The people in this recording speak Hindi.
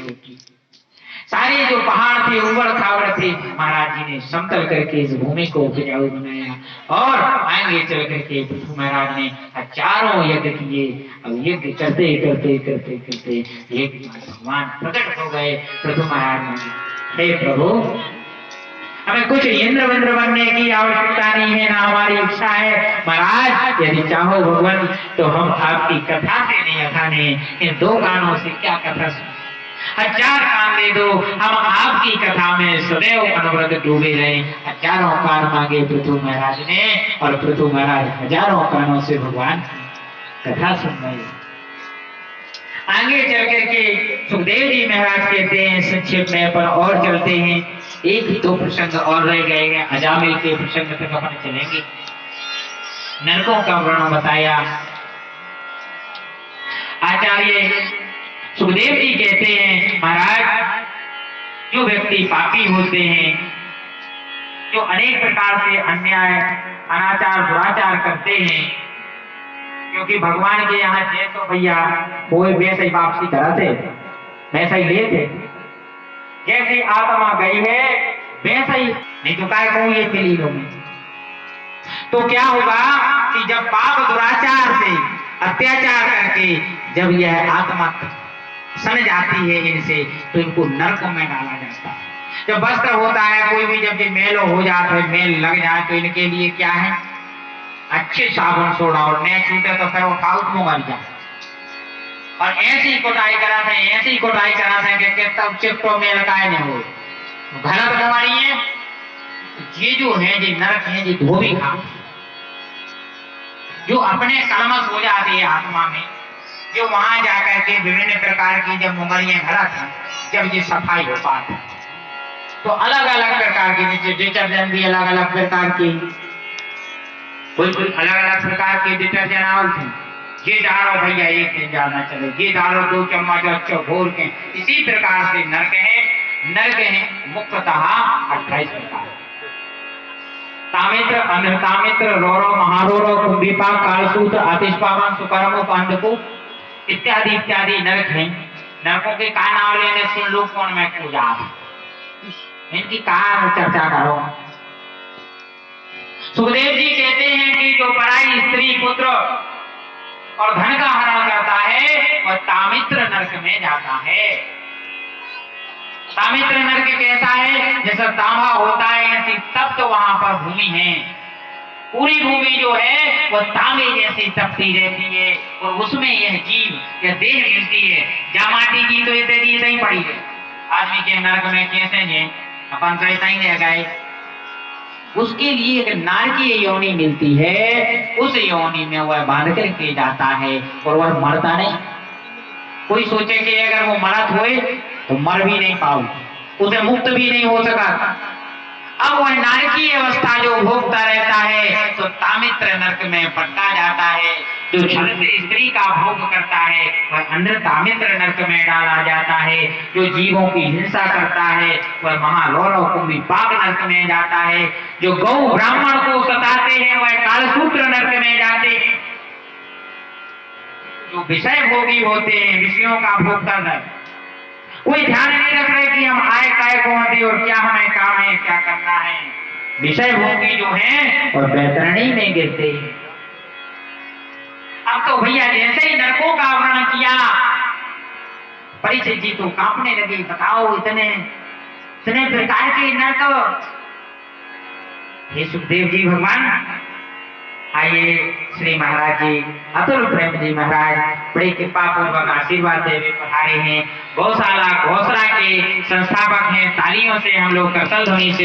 होगी। सारे जो पहाड़ थे उबड़ खाबड़ थे, महाराज जी ने समतल करके इस भूमि को उपजाऊ बनाया और आगे चल करके पृथु महाराज ने हजारों यज्ञ किए। अब यज्ञ करते करते करते करते एक भगवान प्रकट हो गए। पृथु महाराज ने, हे प्रभु, हमें कुछ इंद्र विंद्र बनने की आवश्यकता नहीं है, ना हमारी इच्छा है। महाराज यदि चाहो भगवान तो हम आपकी कथा से नहीं अखाने, इन दो कानों से क्या कथा सुन, हजार कान दे दो, हम आपकी कथा में सदैव अनवरत डूबे रहे। हजारों कान मांगे पृथु महाराज ने और पृथु महाराज हजारों कानों से भगवान की कथा सुन रहे। आगे चल करके सुखदेव जी महाराज कहते हैं, संक्षेप में पर और चलते हैं, एक ही दो प्रसंग और रह गए हैं, अजामिल के प्रसंग तक अपन चलेंगे। नरकों का वर्णन बताया। आचार्य सुखदेव जी कहते हैं, महाराज जो व्यक्ति पापी होते हैं, जो अनेक प्रकार से अन्याय अनाचार दुराचार करते हैं, क्योंकि भगवान के यहाँ जे तो भैया कोई वैसे ही वापसी कराते, वैसा ही लिए थे, जैसी आत्मा गई है वैसा ही, नहीं तो काय कहूं ये मिली होगी। तो क्या होगा कि जब पाप दुराचार से अत्याचार करके जब यह आत्मा सन जाती है इनसे, तो इनको नरक में डाला जाता है। जब वस्त्र होता है कोई भी, जब ये मेलो हो जाता है, मेल लग जाए, तो इनके लिए क्या है, अच्छे साबुन सोडा, और नहीं छूटे तो फिर उठाओ तो मर जाए। और ऐसी कोटाई कराते हैं, ऐसी कोटाई कराते हैं कि तब चिपटो मेल काय नहीं हो, गलत बीमारी है। ये जो है ये नरक है, ये धोबी खा जो अपने कलमश हो जाते हैं आत्मा में, जो वहां जाकर के विभिन्न प्रकार की जब मुंगरियां घड़ा था, जब ये सफाई हो पाती, तो अलग अलग प्रकार की, जैसे डिटर्जेंट भी अलग अलग प्रकार की, कोई अलग अलग प्रकार के डिटर्जेंट आवल थे, ये डालो भैया एक दिन ज्यादा चले, ये डालो 2 चम्मच अच्छा घोल के। इसी प्रकार से नरक है मुख्यतः 28 प्रकार। तामित्र, अनृतामित्र, रोरो, महारोरो, कुंभीपा, कालसूत्र, आतिशपावन, सुकर्म, पांडकु इत्यादि इत्यादि नरक हैं। नरकों के का नाम लेने सुन लो, कौन में पूजा, इनकी कहा चर्चा करो। सुखदेव जी कहते हैं कि जो पराई स्त्री, पुत्र और धन का हरण करता है वह तामित्र नरक में जाता है। तामित्र नरक कैसा है, जैसा तांबा होता है ऐसी तप्त वहां पर भूमि है, पूरी भूमि जो है वह तांबे जैसी तपती रहती है, और उसमें यह जीव, यह देह मिलती है। जा माटी की तो इत्यादि ही पड़ी है, आदमी के नरक में कैसे है, अपन तो ऐसा ही रह गए। उसके लिए एक नारकीय योनि मिलती है, उस योनि में वह बांध करके जाता है और वह मरता नहीं। कोई सोचे कि अगर वो मरत हुए तो मर भी नहीं पाओ, उसे मुक्त भी नहीं हो सका। अब वह नारकीय अवस्था जो भोगता रहता है तो तामित्र नरक में पटका जाता है। जो छल से स्त्री का भोग करता है वह अंदर तामित्र नरक में डाला जाता है। जो जीवों की हिंसा करता है वह महालोलो कुंभीपाक नरक में जाता है। जो गौ ब्राह्मण को सताते हैं वह कालसूत्र नरक में जाते हैं। जो विषय भोगी होते हैं, विषयों का भोग करना, कोई ध्यान नहीं रख रहे कि हम आए काय कौन थे और क्या हमें काम है, क्या करना है। विषय भोगी जो हैं और बैतरणी में गिरते हैं। अब तो भैया जैसे ही नरकों का वर्णन किया, परिचित जी तो कांपने लगे, बताओ इतने प्रकार के नरक। हे सुखदेव जी भगवान, आइए श्री महाराज जी अतुल प्रेम जी महाराज बड़े कृपा पूर्वक आशीर्वाद देवे पधारे हैं। गौशाला घोषणा के संस्थापक हैं। तालियों से हम लोग करतल ध्वनि से